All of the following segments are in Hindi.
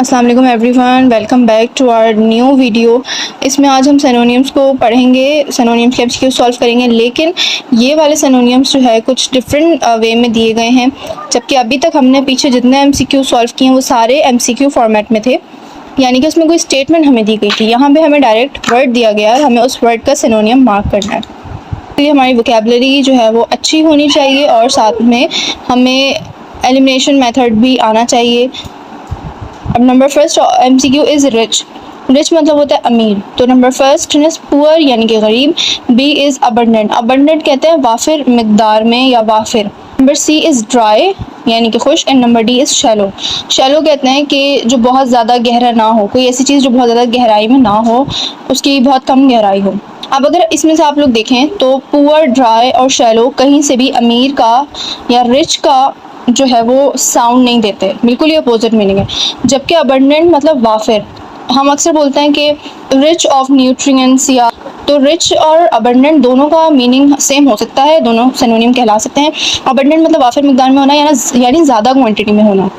अस्सलाम वालेकुम everyone, welcome back to our new video. इसमें आज हम सिनोनिम्स को पढ़ेंगे, सिनोनिम्स के एमसीक्यू सॉल्व करेंगे। लेकिन ये वाले सिनोनिम्स जो है कुछ डिफरेंट वे में दिए गए हैं, जबकि अभी तक हमने पीछे जितने एमसीक्यू सॉल्व किए हैं वो सारे एमसीक्यू फॉर्मेट में थे, यानी कि उसमें कोई स्टेटमेंट हमें दी गई थी। यहाँ पे हमें डायरेक्ट वर्ड दिया गया है, हमें उस वर्ड का सिनोनियम मार्क करना है। तो हमारी वोकेबलरी जो है वो अच्छी होनी चाहिए और साथ में हमें एलिमिनेशन मेथड भी आना चाहिए। अब number first MCQ is rich. Rich मतलब होता है अमीर, तो नंबर फर्स्ट इज पुअर यानी कि गरीब। बी इज़ अबंडेंट, अबंडेंट कहते हैं वाफिर मिकदार में या वाफिर। नंबर सी इज़ ड्राई यानी कि खुश। And number D is shallow. Shallow कहते हैं कि जो बहुत ज़्यादा गहरा ना हो, कोई ऐसी चीज़ जो बहुत ज़्यादा गहराई में ना हो, उसकी बहुत कम गहराई हो। अब अगर इसमें से आप लोग देखें तो पुअर, ड्राई और शैलो कहीं से भी अमीर का या रिच का जो है वो साउंड नहीं देते, बिल्कुल ही अपोजिट मीनिंग है। जबकि अबंडेंट मतलब वाफिर, हम अक्सर बोलते हैं कि रिच ऑफ न्यूट्रिएंट्स, या तो रिच और अबंडेंट दोनों का मीनिंग सेम हो सकता है, दोनों सिनोनिम कहला सकते हैं। अबंडेंट मतलब वाफिर मिकदार में होना यानी ज़्यादा क्वांटिटी में होना।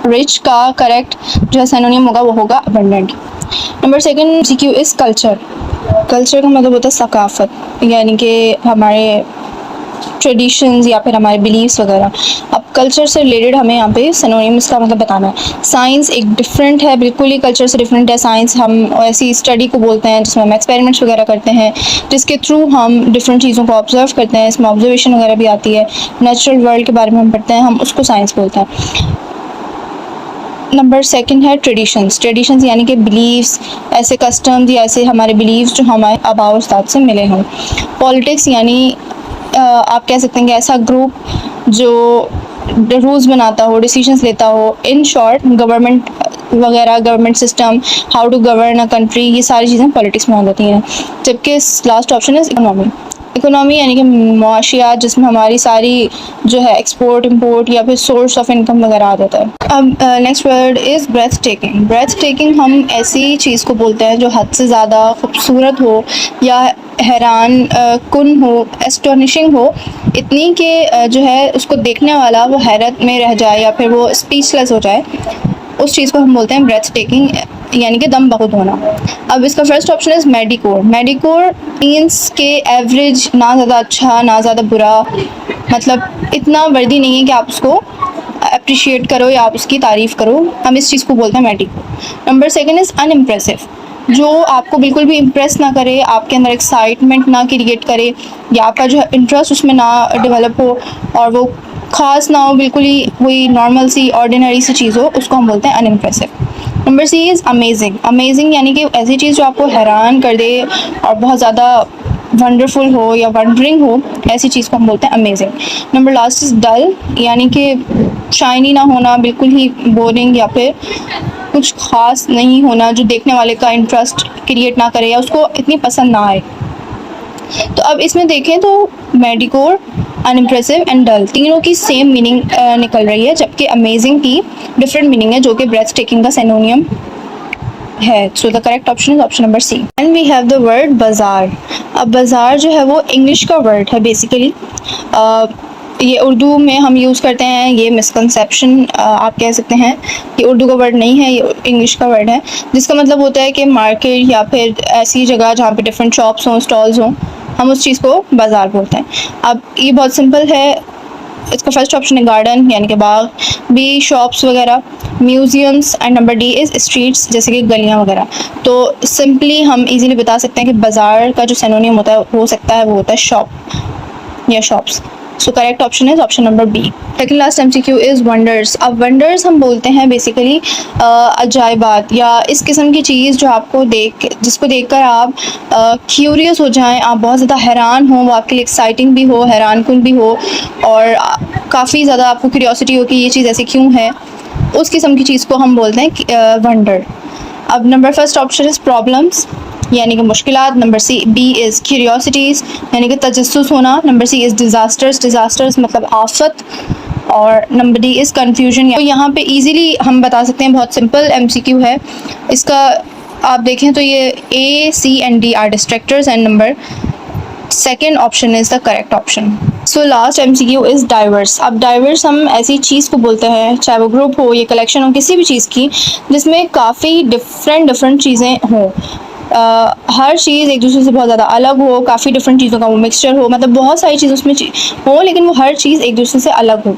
रिच का करेक्ट जो सिनोनिम होगा वो होगा abundant. Number second CQ is culture. Culture का मतलब होता है सकाफत, यानी कि हमारे ट्रेडिशंस या फिर हमारे बिलीव्स वगैरह। अब कल्चर से रिलेटेड हमें यहाँ पे सिनोनिम्स का मतलब बताना है। साइंस एक डिफरेंट है, बिल्कुल ही कल्चर से डिफरेंट है। साइंस हम ऐसी स्टडी को बोलते हैं जिसमें हम एक्सपेरिमेंट्स वगैरह करते हैं, जिसके थ्रू हम डिफरेंट चीज़ों को ऑब्जर्व करते हैं, इसमें ऑब्जर्वेशन वगैरह भी आती है। नेचुरल वर्ल्ड के बारे में हम पढ़ते हैं, हम उसको साइंस बोलते हैं। नंबर सेकंड है ट्रेडिशंस। ट्रेडिशंस यानी कि बिलीव्स, ऐसे कस्टम्स या ऐसे हमारे बिलीव्स जो हमारे आबा और उस्ताद से मिले हों। पॉलिटिक्स यानी आप कह सकते हैं कि ऐसा ग्रुप जो रूल्स बनाता हो, डिसीजंस लेता हो। इन शॉर्ट गवर्नमेंट वगैरह, government system, how to govern a country, ये सारी चीज़ें पॉलिटिक्स में आ जाती हैं। जबकि लास्ट ऑप्शन है इकोनॉमी। इकोनॉमी यानी कि मुआशियात, जिसमें हमारी सारी जो है एक्सपोर्ट इंपोर्ट या फिर सोर्स ऑफ इनकम वगैरह आ जाता है। अब next word is breathtaking. Breathtaking हम ऐसी चीज़ को बोलते हैं जो हद से ज़्यादा खूबसूरत हो या हैरान कुन हो, एस्टोनिशिंग हो, इतनी कि जो है उसको देखने वाला वो हैरत में रह जाए या फिर वो स्पीचलेस हो जाए, उस चीज़ को हम बोलते हैं ब्रेथ टेकिंग, यानी कि दम बहुत होना। अब इसका फर्स्ट ऑप्शन है मेडिकोर। मेडिकोर मीन्स के एवरेज, ना ज़्यादा अच्छा ना ज़्यादा बुरा, मतलब इतना वर्दी नहीं है कि आप उसको अप्रिशिएट करो या आप उसकी तारीफ़ करो, हम इस चीज़ को बोलते हैं Medicore. Number second is unimpressive. जो आपको बिल्कुल भी इम्प्रेस ना करे, आपके अंदर एक्साइटमेंट ना क्रिएट करे, या आपका जो है इंटरेस्ट उसमें ना डेवलप हो और वो ख़ास ना हो, बिल्कुल ही वही नॉर्मल सी ऑर्डिनरी सी चीज़ हो, उसको हम बोलते हैं unimpressive. Number C is amazing. Amazing यानी कि ऐसी चीज़ जो आपको हैरान कर दे और बहुत ज़्यादा वंडरफुल हो या वंडरिंग हो, ऐसी चीज़ को हम बोलते हैं अमेजिंग। नंबर लास्ट इज़ डल, यानी कि शाइनी ना होना, बिल्कुल ही बोरिंग या फिर कुछ ख़ास नहीं होना, जो देखने वाले का इंटरेस्ट क्रिएट ना करे या उसको इतनी पसंद ना आए। तो अब इसमें देखें तो मेडिकोर, अनइम्प्रेसिव एंड डल, तीनों की सेम मीनिंग निकल रही है, जबकि अमेजिंग की डिफरेंट मीनिंग है, जो कि ब्रेथ टेकिंग का सिनोनियम है। So the correct option is option number C. And we have the word bazaar. अब बाज़ार जो है वो इंग्लिश का वर्ड है बेसिकली। ये उर्दू में हम यूज़ करते हैं, ये मिसकंसेप्शन आप कह सकते हैं, ये उर्दू का वर्ड नहीं है, ये इंग्लिश का वर्ड है, जिसका मतलब होता है कि मार्केट या फिर ऐसी जगह जहाँ पे डिफरेंट शॉप्स हों, स्टॉल्स हों, हम उस चीज़ को बाज़ार बोलते हैं। अब ये बहुत सिंपल है, इसका फर्स्ट ऑप्शन है गार्डन यानी कि बाग, बी शॉप्स वगैरह, museums, and number D is streets, जैसे कि गलियाँ वगैरह। तो सिंपली हम इजीली बता सकते हैं कि बाज़ार का जो सिनोनिम होता है हो सकता है वो होता है शॉप या shops. So correct option is option number B. Second last MCQ is wonders. अब वंडर्स हम बोलते हैं बेसिकली अजायबात या इस किस्म की चीज़ जो आपको जिसको देखकर आप क्यूरियस हो जाएं, आप बहुत ज़्यादा हैरान हो, वो आपके लिए एक्साइटिंग भी हो, हैरान कुन भी हो, और काफ़ी ज़्यादा आपको क्यूरियोसिटी हो कि ये चीज़ ऐसी क्यों है, उस किस्म की चीज़ को हम बोलते हैं वंडर। अब number first option is problems यानी कि मुश्किलात। Number C B is curiosities यानी कि तजस्सुस होना। Number C is disasters, disasters मतलब आफत। और नंबर डी इज़ कन्फ्यूजन। तो यहाँ पे इजीली हम बता सकते हैं, बहुत सिंपल एमसीक्यू है इसका। आप देखें तो ये A, C and D are distractors and number second option is the correct option. So last MCQ is diverse. अब डाइवर्स हम ऐसी चीज़ को बोलते हैं, चाहे वो ग्रुप हो या कलेक्शन हो किसी भी चीज़ की, जिसमें काफ़ी डिफरेंट चीज़ें हों। हर चीज़ एक दूसरे से बहुत ज़्यादा अलग हो, काफ़ी डिफरेंट चीज़ों का वो मिक्सचर हो, मतलब बहुत सारी चीज़ उसमें हो, लेकिन वो हर चीज़ एक दूसरे से अलग हो।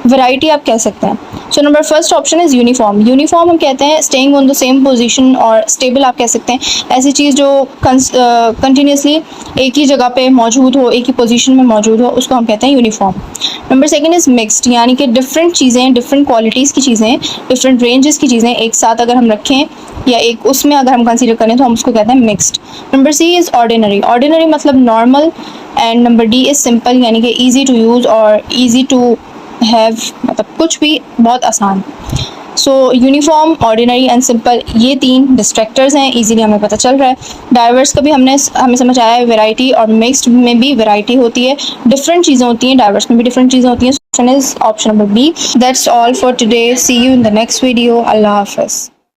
वैरायटी आप कह सकते हैं। So number first option is uniform. Uniform हम कहते हैं staying on the same position, और स्टेबल आप कह सकते हैं ऐसी चीज़ जो कंटिन्यूसली एक ही जगह पे मौजूद हो, एक ही पोजीशन में मौजूद हो, उसको हम कहते हैं uniform. Number second is mixed, यानी कि डिफरेंट चीज़ें, डिफरेंट क्वालिटीज़ की चीज़ें, डिफरेंट रेंजेस की चीज़ें एक साथ अगर हम रखें या एक उसमें अगर हम कंसीडर करें तो हम उसको कहते हैं mixed. Number C is ordinary. Ordinary मतलब normal. And number D is simple, यानी कि ईजी टू यूज़ और ईजी टू हैव, मतलब कुछ भी बहुत आसान। So uniform, ordinary and simple, ये 3 डिस्ट्रैक्टर्स हैं, इजीली हमें पता चल रहा है। डाइवर्स का भी हमें समझ आया है वैरायटी, और मिक्स्ड में भी वैरायटी होती है, डिफरेंट चीज़ें होती हैं, डाइवर्स में भी डिफरेंट चीज़ें होती हैं। Option is option number B. That's all for today, see you in the next video. अल्लाह हाफ़िज़।